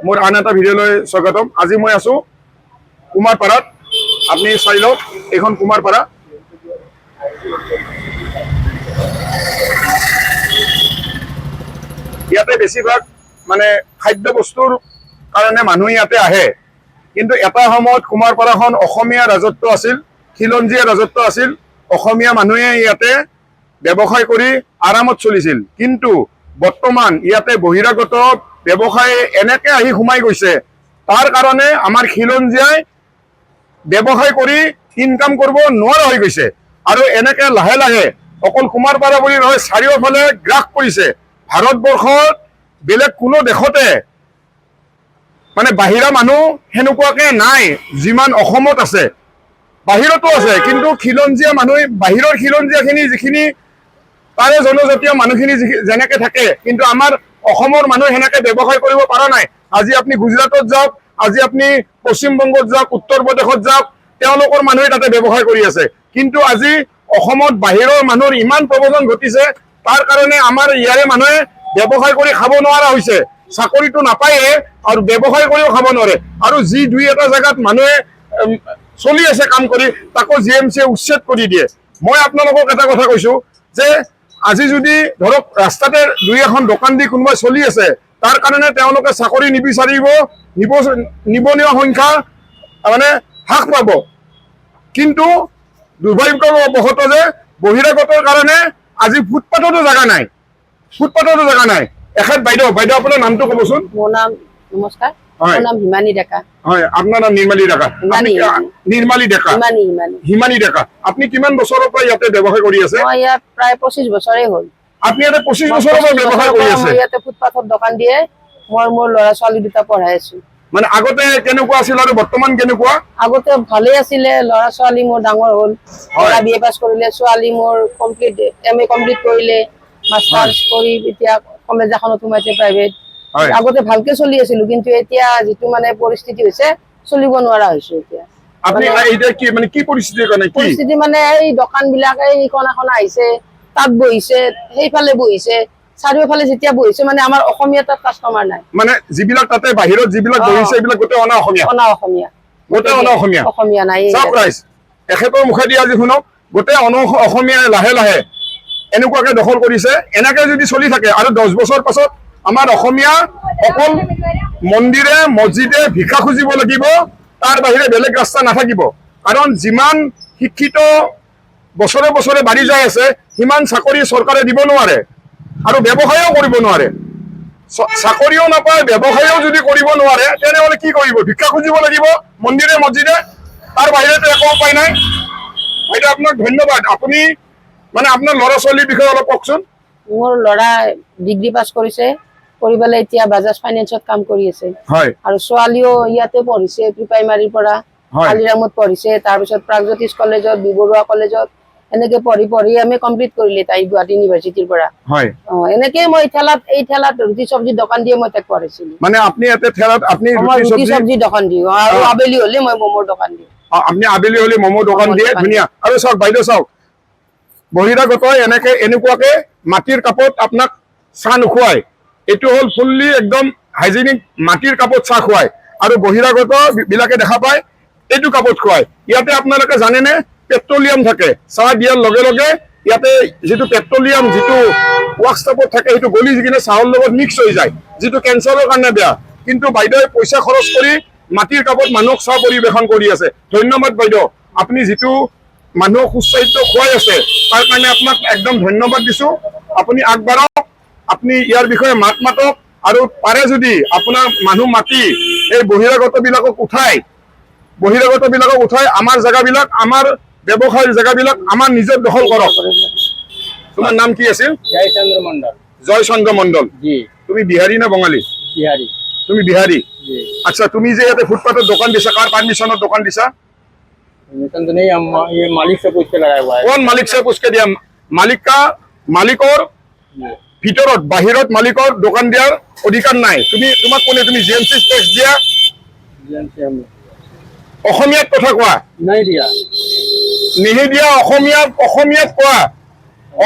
মোৰ আন এটা ভিডিঅ'লৈ স্বাগতম। আজি মই আছোঁ কুমাৰপাৰাত। আপুনি চাই লওক, এইখন কুমাৰপাৰা। ইয়াতে বেছিভাগ মানে খাদ্য বস্তুৰ কাৰণে মানুহ ইয়াতে আহে। কিন্তু এটা সময়ত কুমাৰপাৰাখন অসমীয়া ৰাজত্ব আছিল, খিলঞ্জীয়া ৰাজত্ব আছিল। অসমীয়া মানুহে ইয়াতে ব্যৱসায় কৰি আৰামত চলিছিল। কিন্তু বৰ্তমান ইয়াতে বহিৰাগত ব্যৱসায় এনেকে আহি সোমাই গৈছে, তাৰ কাৰণে আমাৰ খিলঞ্জীয়াই ব্যৱসায় কৰি ইনকাম কৰিব নোৱাৰা হৈ গৈছে। আৰু এনেকে লাহে লাহে অকল কুমাৰপাৰা বুলি নহয়, চাৰিওফালে গ্ৰাস কৰিছে। ভাৰতবৰ্ষত বেলেগ কোনো দেশতে মানে বাহিৰা মানুহ সেনেকুৱাকে নাই যিমান অসমত আছে। বাহিৰতো আছে, কিন্তু খিলঞ্জীয়া মানুহ, বাহিৰৰ খিলঞ্জীয়াখিনি যিখিনি তাৰে জনজাতীয় মানুহখিনি যেনেকে থাকে, কিন্তু আমাৰ অসমৰ মানুহ সেনেকে ব্যৱসায় কৰিব পৰা নাই। আজি আপুনি গুজৰাটত যাওক, আজি আপুনি পশ্চিমবংগত যাওক, উত্তৰ প্ৰদেশত যাওক, তেওঁলোকৰ মানুহে তাতে ব্যৱসায় কৰি আছে। কিন্তু আজি অসমত বাহিৰৰ মানুহৰ ইমান প্ৰব্ৰজন ঘটিছে, তাৰ কাৰণে আমাৰ ইয়াৰে মানুহে ব্যৱসায় কৰি খাব নোৱাৰা হৈছে। চাকৰিটো নাপায়ে আৰু ব্যৱসায় কৰিও খাব নোৱাৰে। আৰু যি দুই এটা জেগাত মানুহে চলি আছে কাম কৰি, তাকো GMCয়ে উচ্ছেদ কৰি দিয়ে। মই আপোনালোকক এটা কথা কৈছো যে আজি যদি ধৰক ৰাস্তাতে দুই এখন দোকান দি কোনোবাই চলি আছে, তাৰ কাৰণে তেওঁলোকে চাকৰি নিবিচাৰিব, নিবনুৱা সংখ্যা মানে হ্ৰাস পাব। কিন্তু দুৰ্ভাগ্যবশত যে বহিৰাগতৰ কাৰণে আজি ফুটপাথতো জেগা নাই, ফুটপাথতো জেগা নাই। এখেত বাইদেউ, আপোনাৰ নামটো ক'বচোন। মোৰ নাম, নমস্কাৰ, মোৰ নাম হিমানী ডেকা। হয়, আপোনাৰ নাম নিৰ্মালী ডেকা। নিৰ্মালী ডেকা, হিমানী ডেকা। আপুনি কিমান বছৰৰ পৰা ইয়াতে ব্যৱসায় কৰি আছে? মই ইয়াত প্ৰায় 25 বছৰেই হ'ল। আপুনি ইয়াতে 25 বছৰৰ পৰা ব্যৱসায় কৰি আছে? মই ইয়াতে ফুটপাথত দোকান দিয়ে মই মোৰ ল'ৰা ছোৱালী দুটা পঢ়াই আছো। মানে আগতে কেনেকুৱা আছিল আৰু বৰ্তমান কেনেকুৱা? আগতে ভালে আছিলে। ল'ৰা ছোৱালী মোৰ ডাঙৰ হ'ল, ল'ৰা BA পাছ কৰিলে, ছোৱালী মোৰ কমপ্লিট MA কমপ্লিট কৰিলে, মাষ্টাৰ্ছ কৰি এতিয়া কলেজ এখনত সোমাইছে প্ৰাইভেট। আগতে ভালকে চলি আছিলো, কিন্তু এতিয়া যিটো মানে পৰিস্থিতি হৈছে, চলিব নোৱাৰা হৈছো এতিয়া। আপুনি এতিয়া কি মানে কি পৰিস্থিতিৰ কাৰণে? পৰিস্থিতি মানে এই দোকান বিলাক এইখন এখন আহিছে, তাত বহিছে, সেইফালে বহিছে, চাৰিওফালে যেতিয়া বহিছে মানে আমাৰ অসমীয়া তাত কাষ্টমাৰ নাই। মানে যিবিলাক তাতে বাহিৰত যিবিলাক বহিছে, এইবিলাক গোটেই অনা অসমীয়া, গোটেই অনা অসমীয়া, অসমীয়া নাই। চাওক ৰাইজ, এখেতৰ মুখেদি আজি শুনক, গোটেই অনা অসমীয়াই লাহে লাহে এনেকুৱাকে দখল কৰিছে। এনেকে যদি চলি থাকে আৰু 10 বছৰ পাছত আমাৰ অসমীয়া অকল মন্দিৰে মছজিদে ভিক্ষা খুজিব লাগিব, তাৰ বাহিৰে বেলেগ ৰাস্তা নাথাকিব। কাৰণ যিমান শিক্ষিত বছৰে বছৰে বাঢ়ি যাই আছে, সিমান চাকৰি চৰকাৰে দিব নোৱাৰে আৰু ব্যৱসায়ও কৰিব নোৱাৰে। চাকৰিও নাপায়, ব্যৱসায়ও যদি কৰিব নোৱাৰে, তেনেহ'লে কি কৰিব? ভিক্ষা খুজিব লাগিব মন্দিৰে মছজিদে, তাৰ বাহিৰেতো একো উপায় নাই। এতিয়া আপোনাক ধন্যবাদ। আপুনি মানে আপোনাৰ ল'ৰা ছোৱালীৰ বিষয়ে অলপ কওকচোন। মোৰ ল'ৰা ডিগ্ৰী পাছ কৰিছে, কৰি পেলাই এতিয়া বাজাজ ফাইনেন্সত কাম কৰি আছে। আৰু ছোৱালীও ইয়াতে পঢ়িছে, প্ৰি প্ৰাইমাৰীৰ পৰা কালিৰামত পঢ়িছে, তাৰপিছত প্ৰাগজ্যোতিষ কলেজত, বি বৰুৱা কলেজত এনেকে পঢ়ি পঢ়ি আমি কমপ্লিট কৰিলে তাই গুৱাহাটী ইউনিভাৰ্চিটিৰ পৰা। এনেকে মই এই ঠেলাত ৰুটি চব্জি দোকান দিয়ে মই তাক পঢ়াইছিলো। মানে আপুনি ইয়াতে ঠেলাত আপুনি ৰুটি চব্জি দোকান দিওঁ, আৰু আবেলি হলে মই ম'মৰ দোকান দিওঁ। আপুনি আবেলি হলে ম'মৰ দোকান দিয়ে, ধুনীয়া। আৰু চাওক বাইদেউ, চাওক বহিৰাগত এনেকুৱাকে মাটিৰ কাপত আপোনাক চাহ নোখোৱাই। এইটো হ'ল ফুল্লি একদম হাইজেনিক মাটিৰ কাপত চাহ খুৱায়। আৰু বহিৰাগত বিলাকে দেখা পায় এইটো কাপত খুৱায়। ইয়াতে আপোনালোকে জানেনে পেট্ৰলিয়াম থাকে, চাহ দিয়াৰ লগে লগে ইয়াতে যিটো পেট্ৰলিয়াম যিটো ৱাৰ্কশ্বপত থাকে, সেইটো গলি কিনে চাহৰ লগত মিক্স হৈ যায়, যিটো কেঞ্চাৰৰ কাৰণে বেয়া। কিন্তু বাইদেৱে পইচা খৰচ কৰি মাটিৰ কাপত মানুহক চাহ পৰিৱেশন কৰি আছে। ধন্যবাদ বাইদেউ, আপুনি যিটো মানুহক সুস্বাস্থ্য খুৱাই আছে, তাৰ কাৰণে আপোনাক একদম ধন্যবাদ দিছো। আপুনি আগবাঢ়ক, আপুনি ইয়াৰ বিষয়ে মাত মাতক, আৰু পাৰে যদি আপোনাৰ মানুহ মাতি এই বহিৰাগত বিলাকক উঠাই আমাৰ জেগাবিলাক, আমাৰ ব্যৱসায়ৰ জেগাবিলাক আমাৰ নিজৰ দখল কৰক। তোমাৰ নাম কি আছিল? জয়চন্দ্ৰ মন্ডল। জয়চন্দ্ৰ মন্ডল। তুমি বিহাৰী না বঙালী? বিহাৰী। তুমি বিহাৰী? আচ্ছা, তুমি যে ইয়াতে ফুটপাথত দোকান দিছা, কাৰ পারমিশনত দোকান দিছা? तो नहीं, हम ये मालिक से पूछ के लगाया हुआ है। कौन मालिक से पूछ के दिया? मालिকৰ ভিতৰত, বাহিৰত মালিকৰ দোকান দিয়াৰ অধিকাৰ নাই। তোমাক কোনে, তুমি GMC টেক্স দিয়া? অসমীয়াত কথা কোৱা। নাই দিয়া। নিহি দিয়া, অসমীয়াত কোৱা।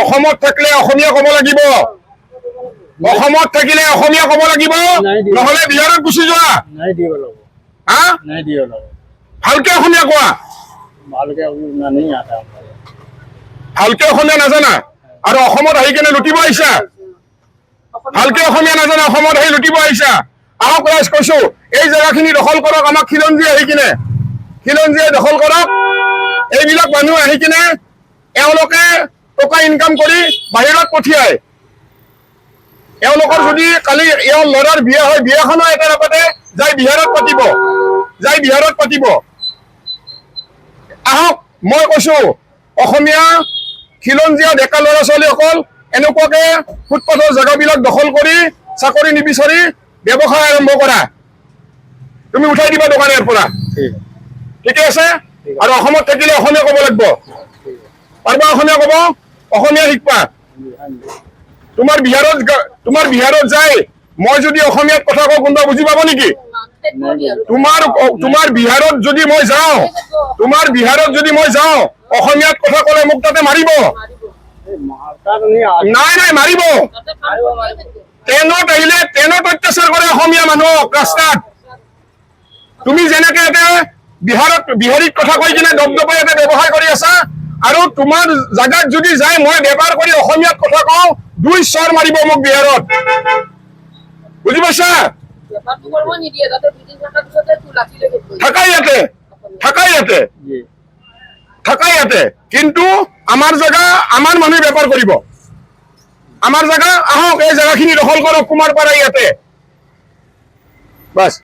অসমত থাকিলে অসমীয়া ক'ব লাগিব। অসমত থাকিলে অসমীয়া ক'ব লাগিব, নাই দিয়ক। নহলে বিহাৰত গুচি যোৱা। নাই দিব লাগিব, হা নাই দিব লাগিব। ভালকে অসমীয়া কোৱা। ভালকে নানি আটা ভালকে অসমীয়া নাজানা আৰু অসমত আহি কেনে লুটিব আহিছা। ভালকে অসমীয়া নাজানা, অসমত আহি লুটিব আহিছা। আহক ৰাইজ কৈছো, এই জেগাখিনি দখল কৰক, আমাক খিলঞ্জীয়ে আহি কিনে, খিলঞ্জীয়ে দখল কৰক। এইবিলাক মানুহ আহি কিনে এওঁলোকে টকা ইনকাম কৰি বাহিৰত পঠিয়ায়। এওঁলোকৰ যদি কালি এওঁৰ ল'ৰাৰ বিয়া হয়, বিয়াখনো এটা নাপাতে, যাই বিহাৰত পাতিব, যাই বিহাৰত পাতিব। আহক, মই কৈছো অসমীয়া খিলঞ্জীয়া ডেকা ল'ৰা ছোৱালীসকল এনেকুৱাকে ফুটপাথৰ জেগাবিলাক দখল কৰি চাকৰি নিবিচাৰি ব্যৱসায় আৰম্ভ কৰা। তুমি উঠাই দিবা দোকানৰ পৰা, ঠিক ঠিকে আছে? আৰু অসমত থাকিলে অসমীয়া ক'ব লাগিব। পাৰবা অসমীয়া ক'ব? অসমীয়া শিকবা। তোমাৰ বিহাৰত যাই মই যদি অসমীয়াত কথা কওঁ, কোনোবা বুজি পাব নেকি? তোমাৰ বিহাৰত যদি মই যাওঁ, তোমাৰ বিহাৰত যদি মই যাওঁ, অসমীয়াত কথা ক'লে মোক তাতে মাৰিব। নাই নাই, মাৰিব। ট্ৰেইনত আহিলে ট্ৰেইনত অত্যাচাৰ কৰে অসমীয়া মানুহক ৰাস্তাত। তুমি যেনেকে ইয়াতে বিহাৰীত কথা কৈ কিনে দবদবাই ইয়াতে ব্যৱসায় কৰি আছা, আৰু তোমাৰ জাগাত যদি যাই মই বেপাৰ কৰি অসমীয়াত কথা কওঁ, 2 চৰ মাৰিব মোক বিহাৰত। বুজি পাইছা? থাকাই ইয়াতে, থাকাই ইয়াতে, থাকাই ইয়াতে। কিন্তু আমাৰ জাগা, আমাৰ মানুহে বেপাৰ কৰিব। আমাৰ জাগা, আহক এই জাগাখিনি দখল কৰক, কুমাৰপাৰা ইয়াতে। বাস।